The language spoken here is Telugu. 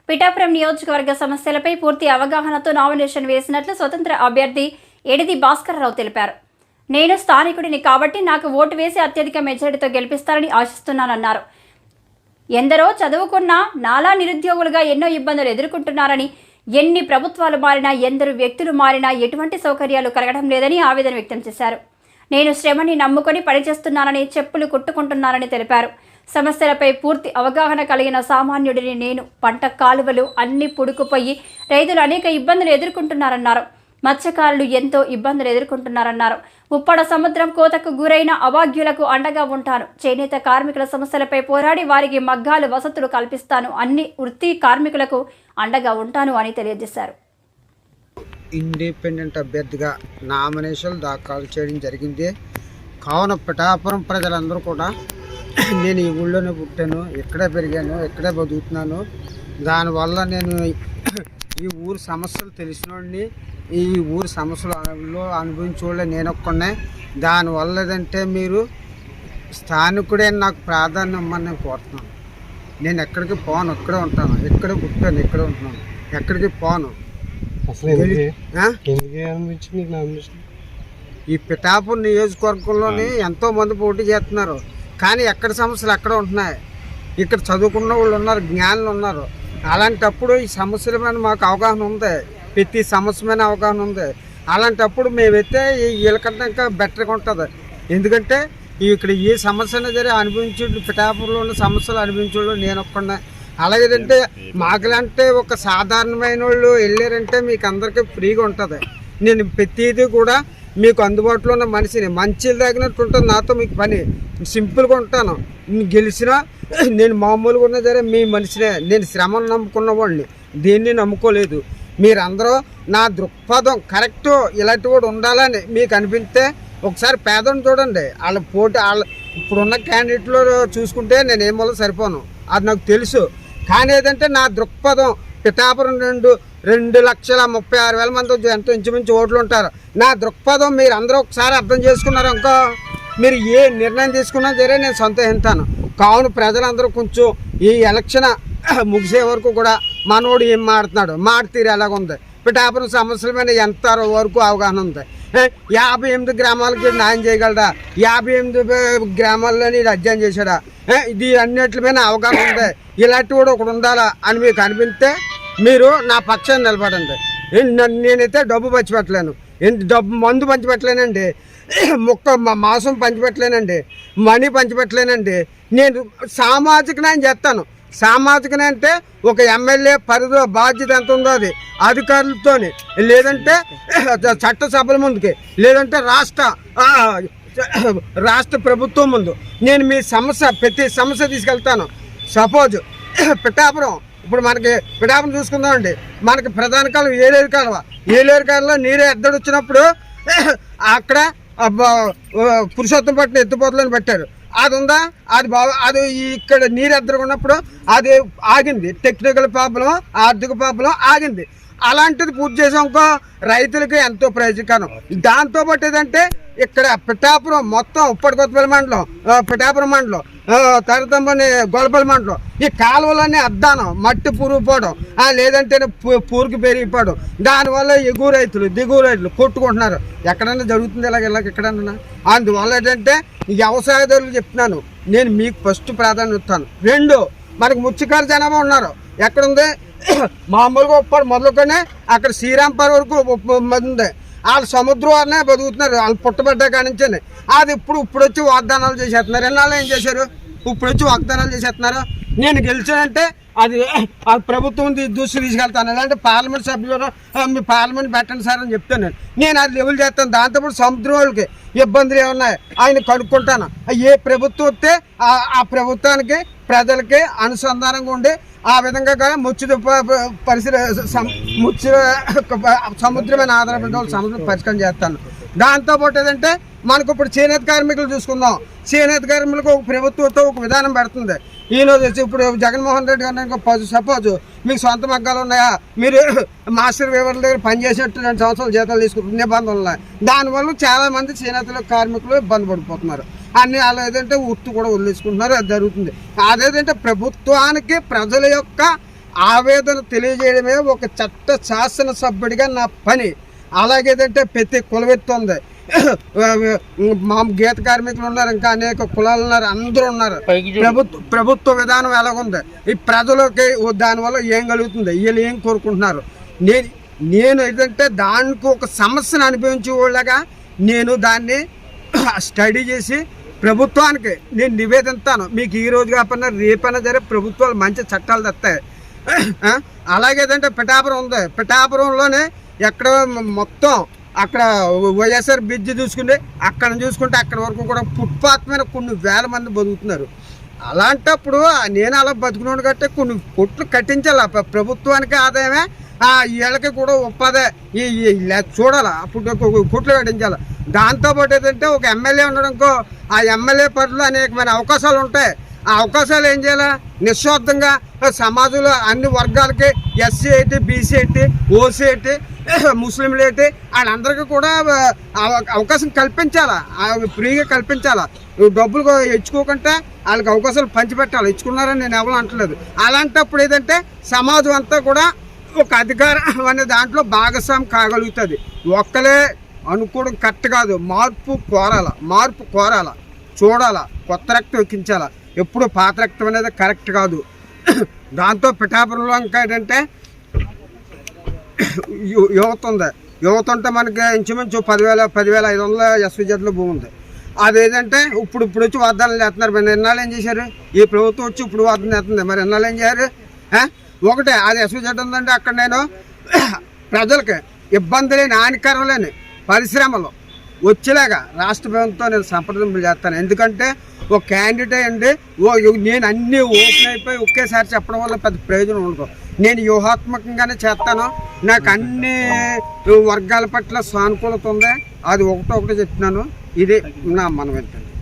పిఠాపురం నియోజకవర్గ సమస్యలపై పూర్తి అవగాహనతో నామినేషన్ వేసినట్లు స్వతంత్ర అభ్యర్థి ఎడిది భాస్కరరావు తెలిపారు. నేను స్థానికుడిని కాబట్టి నాకు ఓటు వేసి అత్యధిక మెజారిటీతో గెలిపిస్తారని ఆశిస్తున్నానన్నారు. ఎందరో చదువుకున్న నాలా నిరుద్యోగులుగా ఎన్నో ఇబ్బందులు ఎదుర్కొంటున్నారని, ఎన్ని ప్రభుత్వాలు మారినా, ఎందరు వ్యక్తులు మారినా ఎటువంటి సౌకర్యాలు కలగడం లేదని ఆవేదన వ్యక్తం చేశారు. నేను శ్రమని నమ్ముకొని పనిచేస్తున్నానని, చెప్పులు కుట్టుకుంటున్నానని తెలిపారు. సమస్యలపై పూర్తి అవగాహన కలిగిన సామాన్యుడిని నేను. పంట కాలువలు అన్ని పుడుకుపోయి రైతులు అనేక ఇబ్బందులు ఎదుర్కొంటున్నారన్నారు. మత్స్యకారులు ఎంతో ఇబ్బందులు ఎదుర్కొంటున్నారన్నారు. ఉప్పడ సముద్రం కోతకు గురైన అభాగ్యులకు అండగా ఉంటాను. చేనేత కార్మికుల సమస్యలపై పోరాడి వారికి మగ్గాలు వసతులు కల్పిస్తాను. అన్ని వృత్తి కార్మికులకు అండగా ఉంటాను అని తెలియజేశారు. ఇండిపెండెంట్ అభ్యర్థిగా నామినేషన్ దాఖలు చేయడం జరిగింది. కావున పిఠాపురం ప్రజలందరూ కూడా నేను ఈ ఊళ్ళోనే పుట్టాను, ఇక్కడే పెరిగాను, ఇక్కడే బతుకుతున్నాను. దానివల్ల నేను ఈ ఊరు సమస్యలు తెలిసినోడిని, ఈ ఊరి సమస్యలు అనుభవించే నేను ఒక్కనే. దానివల్ల ఏదంటే మీరు స్థానికుడే నాకు ప్రాధాన్యం ఇమ్మని నేను కోరుతున్నాను. నేను ఎక్కడికి పోను, ఇక్కడే ఉంటాను, ఇక్కడే పుట్టాను, ఇక్కడే ఉంటున్నాను, ఎక్కడికి పోను. ఈ పిఠాపురం నియోజకవర్గంలోని ఎంతో మంది పోటీ చేస్తున్నారు, కానీ ఎక్కడ సమస్యలు ఎక్కడ ఉంటున్నాయి. ఇక్కడ చదువుకున్న వాళ్ళు ఉన్నారు, జ్ఞానులు ఉన్నారు. అలాంటప్పుడు ఈ సమస్యల మీద మాకు అవగాహన ఉంది, ప్రతి సమస్య మీద అవగాహన ఉంది. అలాంటప్పుడు మేమైతే వీళ్ళకంటే ఇంకా బెటర్గా ఉంటుంది. ఎందుకంటే ఇక్కడ ఏ సమస్యను సరే అనుభవించే పిఠాపురంలో ఉన్న సమస్యలు అనుభవించే నేను ఒక్కడే. అలాగేదంటే మాకులంటే ఒక సాధారణమైన వాళ్ళు వెళ్ళారంటే మీకు అందరికీ ఫ్రీగా ఉంటుంది. నేను ప్రతిదీ కూడా మీకు అందుబాటులో ఉన్న మనిషిని, మంచిలు తగినట్టు ఉంటుంది నాతో. మీకు పని సింపుల్గా ఉంటాను. గెలిచినా నేను మామూలుగా ఉన్నా సరే మీ మనిషినే. నేను శ్రమను నమ్ముకున్న వాళ్ళని, దేన్ని నమ్ముకోలేదు. మీరందరూ నా దృక్పథం కరెక్ట్, ఇలాంటి వాడు ఉండాలని మీకు అనిపిస్తే ఒకసారి పేదను చూడండి. వాళ్ళ పోటీ ఇప్పుడున్న క్యాండిడేట్లో చూసుకుంటే నేను ఏం వల్ల సరిపోను, అది నాకు తెలుసు. కానీ ఏదంటే నా దృక్పథం పిఠాపురం 2,36,000 మంది ఎంతో ఇంచుమించు ఓట్లు ఉంటారు. నా దృక్పథం మీరు అందరూ ఒకసారి అర్థం చేసుకున్నారు అనుకో, మీరు ఏ నిర్ణయం తీసుకున్నా సరే నేను సంతోషిస్తాను. కావున ప్రజలందరూ కొంచెం ఈ ఎలక్షన్ ముగిసే వరకు కూడా మనోడు ఏం మాడుతున్నాడు, మాట తీరు ఎలాగుంది, పిఠాపురం సమస్యల మీద ఎంత వరకు అవగాహన ఉంది. 58 గ్రామాలకి న్యాయం చేయగలడా, 58 గ్రామాల్లోని అధ్యయనం చేశాడా, ఇది అన్నిటి మీద అవగాహన ఉంది. ఇలాంటి కూడా ఒకడు ఉండాలా అని మీకు అనిపిస్తే మీరు నా పక్షాన్ని నిలబడండి. నేనైతే డబ్బు పంచిపెట్టలేను, డబ్బు మందు పంచిపెట్టలేనండి, మాంసం పంచిపెట్టలేనండి, మనీ పంచిపెట్టలేనండి. నేను సామాజిక న్యాయం చేస్తాను. సామాజిక న్యాయం అంటే ఒక ఎమ్మెల్యే పరిధి బాధ్యత ఎంత ఉందో అది అధికారులతో, లేదంటే చట్టసభల ముందుకి, లేదంటే రాష్ట్ర ప్రభుత్వం ముందు నేను మీ సమస్య, ప్రతి సమస్య తీసుకెళ్తాను. సపోజ్ పిఠాపురం, ఇప్పుడు మనకి పిఠాపురం చూసుకుందామండి, మనకి ప్రధాన కాలం ఏలేరు కాలువ. ఏలేరు కాలంలో నీరు ఎద్దడు వచ్చినప్పుడు అక్కడ పురుషోత్తంపట్నం ఎత్తిపోతలని పెట్టారు. అది ఉందా? అది ఇక్కడ నీరు ఎద్దరుకున్నప్పుడు అది ఆగింది. టెక్నికల్ ప్రాబ్లం, ఆర్థిక ప్రాబ్లం ఆగింది. అలాంటిది పూర్తి చేసాంకో రైతులకి ఎంతో ప్రయోజనకరం. దాంతోపాటు ఏదంటే ఇక్కడ పిఠాపురం మొత్తం ఉప్పటి కొత్తపల్లి మండలం, పిఠాపురం మండలం, తరతంబని గొల్లపల్లి మండలం, ఈ కాలువలన్నీ అద్దానం, మట్టి పురుగుపోవడం, లేదంటే పూరికి పెరిగిపోవడం, దానివల్ల ఎగువ రైతులు దిగువ రైతులు కొట్టుకుంటున్నారు. ఎక్కడన్నా జరుగుతుంది ఇలాగ ఎక్కడన్నా. అందువల్ల ఏంటంటే వ్యవసాయదారులు చెప్తున్నాను, నేను మీకు ఫస్ట్ ప్రాధాన్యత ఇస్తాను. 2, మనకు ముత్స్యకారు జనాభా ఉన్నారు. ఎక్కడుంది? మామూలుగా ఉప్పటి మొదలుకొని అక్కడ శ్రీరాంపూర్ వరకు ఉంది. వాళ్ళు సముద్రాన్నే బతుకుతున్నారు, వాళ్ళు పుట్టబడ్డ కాడి నుంచి. అది ఇప్పుడు వచ్చి వాగ్దానాలు చేసేస్తున్నారు. ఎన్నాళ్ళు ఏం చేశారు? ఇప్పుడు వచ్చి వాగ్దానాలు చేసేస్తున్నారు. నేను గెలిచానంటే అది ప్రభుత్వం దృష్టి తీసుకెళ్తాను, లేదంటే పార్లమెంట్ సభ్యులు మీ పార్లమెంట్ పెట్టండి సార్ అని చెప్తాను. నేను అది లెవెల్ చేస్తాను. దాంతోపాటు సముద్రం వాళ్ళకి ఇబ్బందులు ఏమున్నాయి ఆయన కనుక్కుంటాను. ఏ ప్రభుత్వం వస్తే ఆ ప్రభుత్వానికి ప్రజలకి అనుసంధానంగా ఉండి ఆ విధంగా సముద్రమైన ఆధారపడిన వాళ్ళు సముద్రం పరిష్కారం చేస్తాను. దాంతోపాటు ఏదంటే మనకు ఇప్పుడు చేనేత కార్మికులు చూసుకుందాం. చేనేత కార్మికులకు ఒక ప్రభుత్వంతో ఒక విధానం పెడుతుంది. ఈరోజు ఇప్పుడు జగన్మోహన్ రెడ్డి గారు సపోజ్ మీకు సొంత మగ్గాలు ఉన్నాయా, మీరు మాస్టర్ వీవర్ల దగ్గర పనిచేసేట్టు 2 సంవత్సరాలు జీతాలు తీసుకుంటున్న నిబంధనలు ఉన్నాయి. దానివల్ల చాలామంది చేనేత కార్మికులు ఇబ్బంది పడిపోతున్నారు. అన్ని అలా ఏదంటే వృత్తి కూడా వదిలేసుకుంటున్నారు. అది జరుగుతుంది. అదేంటంటే ప్రభుత్వానికి ప్రజల యొక్క ఆవేదన తెలియజేయడమే ఒక చట్ట శాసనసభ్యుడిగా నా పని. అలాగేదంటే ప్రతి కులవెత్తు ఉంది, మా గీత కార్మికులు ఉన్నారు, ఇంకా అనేక కులాలు ఉన్నారు, అందరూ ఉన్నారు. ప్రభుత్వ విధానం ఎలాగుంది, ఈ ప్రజలకి దానివల్ల ఏం కలుగుతుంది, వీళ్ళు ఏం కోరుకుంటున్నారు. నేను ఏంటంటే దానికి ఒక సమస్యను అనుభవించే వాళ్ళగా నేను దాన్ని స్టడీ చేసి ప్రభుత్వానికి నేను నివేదిస్తాను. మీకు ఈ రోజు కాకపోయినా రేపైనా సరే ప్రభుత్వాలు మంచి చట్టాలు తెస్తాయి. అలాగేదంటే పిఠాపురం ఉంది, పిఠాపురంలోనే ఎక్కడ మొత్తం అక్కడ వైఎస్ఆర్ బ్రిడ్జ్ చూసుకుంటే అక్కడ చూసుకుంటే అక్కడ వరకు కూడా ఫుట్పాత్ మీద కొన్ని వేల మంది బతుకుతున్నారు. అలాంటప్పుడు నేను అలా బతుకున్నాడు కాబట్టి కొన్ని కొట్లు కట్టించాలి. ప్రభుత్వానికి ఆదాయమే, వీళ్ళకి కూడా ఉపాధి చూడాలి, అప్పుడు కొట్లు కట్టించాలి. దాంతోపాటు ఏంటంటే ఒక ఎమ్మెల్యే ఉండడంకో ఆ ఎమ్మెల్యే పరిధిలో అనేకమైన అవకాశాలు ఉంటాయి. ఆ అవకాశాలు ఏం చేయాలి, నిస్వార్థంగా సమాజంలో అన్ని వర్గాలకి ఎస్సీ ఏంటి, బీసీ ఏంటి, ఓసీ ఏంటి, ముస్లింలు ఏంటి, వాళ్ళందరికీ కూడా అవకాశం కల్పించాలా, ఫ్రీగా కల్పించాలా. డబ్బులు ఇచ్చుకోకుండా వాళ్ళకి అవకాశాలు పంచిపెట్టాలి. ఇచ్చుకున్నారని నేను ఎవరు అంటలేదు. అలాంటప్పుడు ఏంటంటే సమాజం అంతా కూడా ఒక అధికారం అనే దాంట్లో భాగస్వామి కాగలుగుతుంది. ఒక్కలే అనుకోవడం కరెక్ట్ కాదు. మార్పు కోరాల, చూడాల, కొత్త రక్తం ఎక్కించాలా. ఎప్పుడు పాత రక్తం అనేది కరెక్ట్ కాదు. దాంతో పిఠాపురంలో ఇంకా ఏంటంటే యువత ఉంటే మనకి ఇంచుమించు 10,500 ఎస్విజెడ్లో భూమి ఉంది. అదేంటంటే ఇప్పుడు వచ్చి వాగ్దానాలు చేస్తున్నారు. మరి ఎన్నాళ్ళు ఏం చేశారు? ఈ ప్రభుత్వం వచ్చి ఇప్పుడు వాగ్దానం చేస్తుంది. మరి ఎన్నాళ్ళు ఏం చేశారు? ఒకటే అది ఎస్విజెడ్ ఉందంటే అక్కడ నేను ప్రజలకి ఇబ్బంది లేని, హానికరం లేని పరిశ్రమలు వచ్చేలాగా రాష్ట్ర ప్రభుత్వంతో నేను సంప్రదింపులు చేస్తాను. ఎందుకంటే ఒక క్యాండిడేట్ అండి, నేను అన్నీ ఓపెన్ అయిపోయి ఒకేసారి చెప్పడం వల్ల పెద్ద ప్రయోజనం ఉండదు. నేను వ్యూహాత్మకంగానే చేస్తాను. నాకు అన్ని వర్గాల పట్ల సానుకూలత ఉంది. అది ఒకటొకటి చెప్తున్నాను. ఇది నా మనం ఏంటంటే